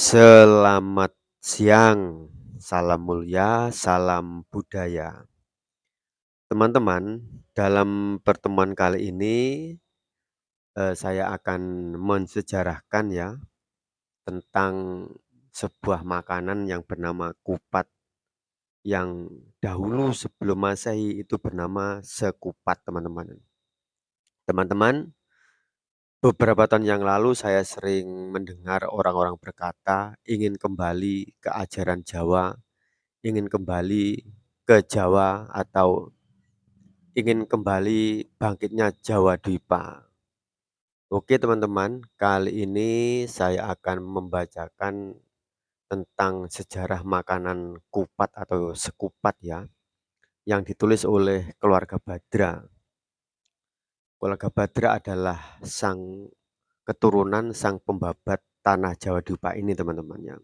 Selamat siang, salam mulia, salam budaya. Teman-teman, dalam pertemuan kali ini saya akan mensejarahkan ya tentang sebuah makanan yang bernama kupat yang dahulu sebelum Masehi itu bernama sekupat, teman-teman. Teman-teman, beberapa tahun yang lalu saya sering mendengar orang-orang berkata ingin kembali ke ajaran Jawa, ingin kembali ke Jawa atau ingin kembali bangkitnya Jawa Dwipa. Oke teman-teman, kali ini saya akan membacakan tentang sejarah makanan kupat atau sekupat ya, yang ditulis oleh keluarga Badra. Keluarga Badra adalah sang pembabat tanah Jawa Dwipa ini teman-teman ya.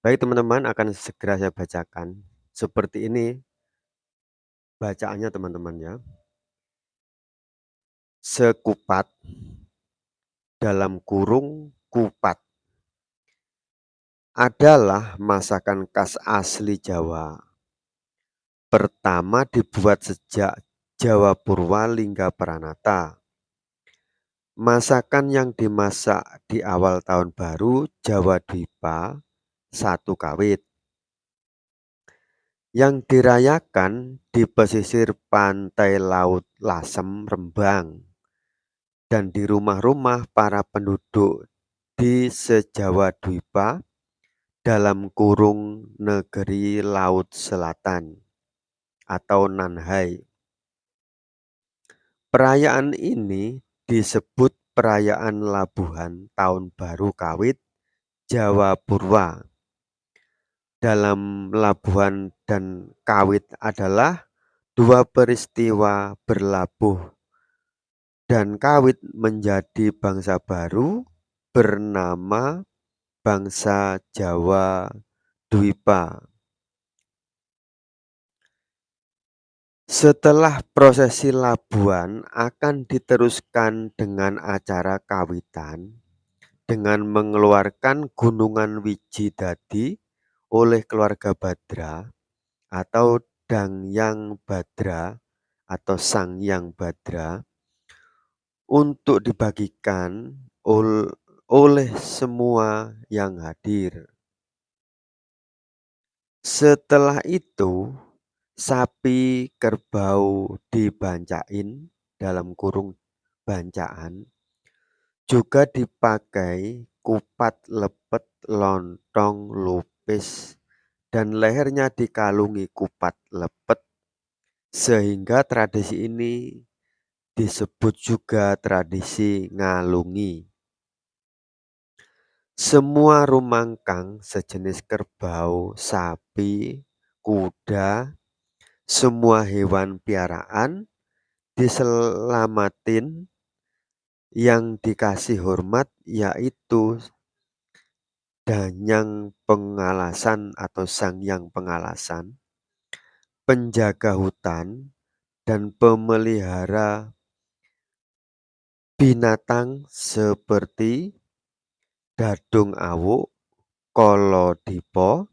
Baik teman-teman, akan segera saya bacakan. Seperti ini bacaannya teman-teman ya. Sekupat dalam kurung kupat adalah masakan khas asli Jawa. Pertama dibuat sejak Jawa Purwa Lingga Pranata. Masakan yang dimasak di awal tahun baru Jawa Dwipa satu Kawit. Yang dirayakan di pesisir pantai Laut Lasem Rembang dan di rumah-rumah para penduduk di sejawa Dwipa dalam kurung negeri Laut Selatan atau Nanhai. Perayaan ini disebut perayaan Labuhan Tahun Baru Kawit Jawa Purwa. Dalam Labuhan dan Kawit adalah dua peristiwa berlabuh dan Kawit menjadi bangsa baru bernama bangsa Jawa Dwipa. Setelah prosesi labuan akan diteruskan dengan acara kawitan dengan mengeluarkan gunungan wiji dadi oleh keluarga Badra atau Dangyang Badra atau Sangyang Badra untuk dibagikan oleh semua yang hadir. Setelah itu sapi kerbau dibancain dalam kurung bancaan, juga dipakai kupat lepet lontong lupis dan lehernya dikalungi kupat lepet sehingga tradisi ini disebut juga tradisi ngalungi. Semua rumangkang sejenis kerbau, sapi, kuda, semua hewan piaraan diselamatin yang dikasih hormat yaitu Danyang Pengalasan atau Sangyang Pengalasan, penjaga hutan dan pemelihara binatang seperti dadung awuk, kala dipa,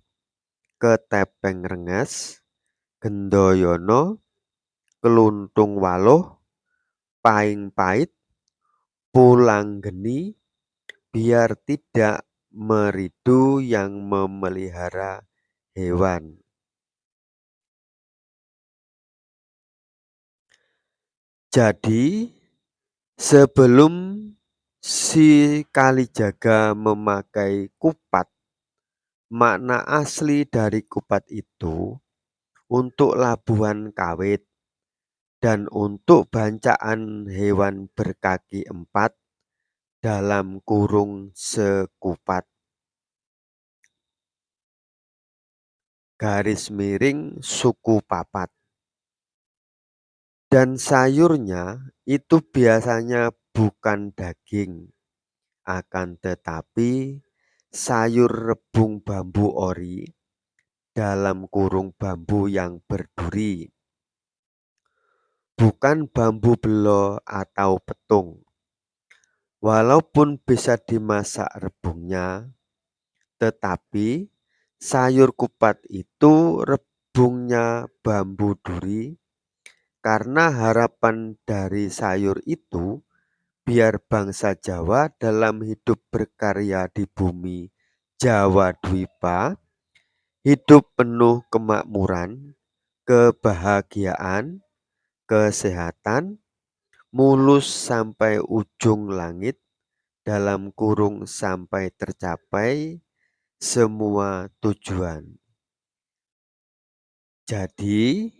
ketepeng rengas, gendayana, keluntung waluh, paing pait, pulanggeni, biar tidak meridu yang memelihara hewan. Jadi sebelum si Kalijaga memakai kupat, makna asli dari kupat itu untuk labuhan kawit dan untuk bancaan hewan berkaki empat dalam kurung sekupat. Garis miring suku papat. Dan sayurnya itu biasanya bukan daging, akan tetapi sayur rebung bambu ori dalam kurung bambu yang berduri. Bukan bambu belo atau petung. Walaupun bisa dimasak rebungnya, Tetapi sayur kupat itu rebungnya bambu duri karena harapan dari sayur itu biar bangsa Jawa dalam hidup berkarya di bumi Jawa Dwipa hidup penuh kemakmuran, kebahagiaan, kesehatan, mulus sampai ujung langit, dalam kurung sampai tercapai semua tujuan. Jadi,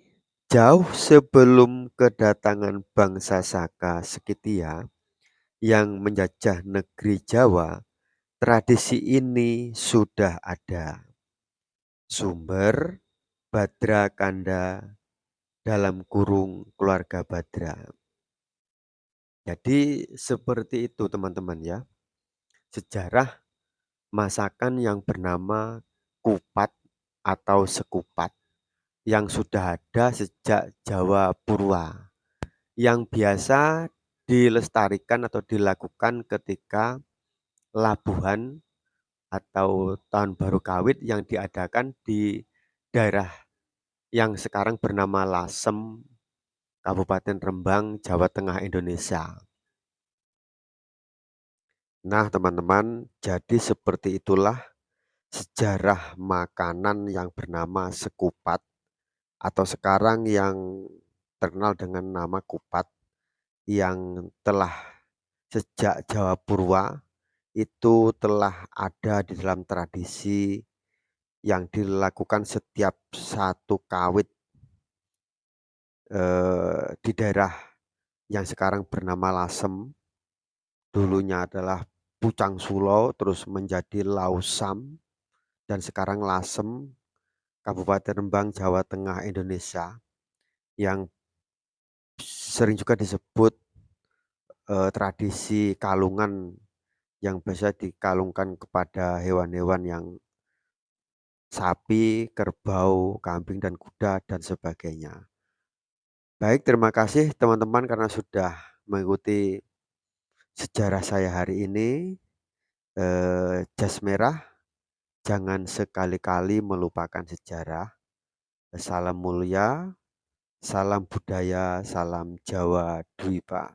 jauh sebelum kedatangan bangsa Saka Sekitia yang menjajah negeri Jawa, tradisi ini sudah ada. Sumber Badra Kanda dalam kurung keluarga Badra. Jadi seperti itu teman-teman ya. Sejarah masakan yang bernama kupat atau sekupat yang sudah ada sejak Jawa Purwa. Yang biasa dilestarikan atau dilakukan ketika labuhan atau tahun baru kawit yang diadakan di daerah yang sekarang bernama Lasem, Kabupaten Rembang, Jawa Tengah, Indonesia. Nah, teman-teman, jadi seperti itulah sejarah makanan yang bernama sekupat atau sekarang yang terkenal dengan nama kupat yang telah sejak Jawa Purwa itu telah ada di dalam tradisi yang dilakukan setiap satu kawit di daerah yang sekarang bernama Lasem, dulunya adalah Pucang Sulo, terus menjadi Lausam, dan sekarang Lasem, Kabupaten Rembang, Jawa Tengah, Indonesia, yang sering juga disebut tradisi kalungan yang biasa dikalungkan kepada hewan-hewan yang sapi, kerbau, kambing, dan kuda, dan sebagainya. Baik, terima kasih teman-teman karena sudah mengikuti sejarah saya hari ini. Jas merah, jangan sekali-kali melupakan sejarah. Salam mulia, salam budaya, salam Jawa Dwipa.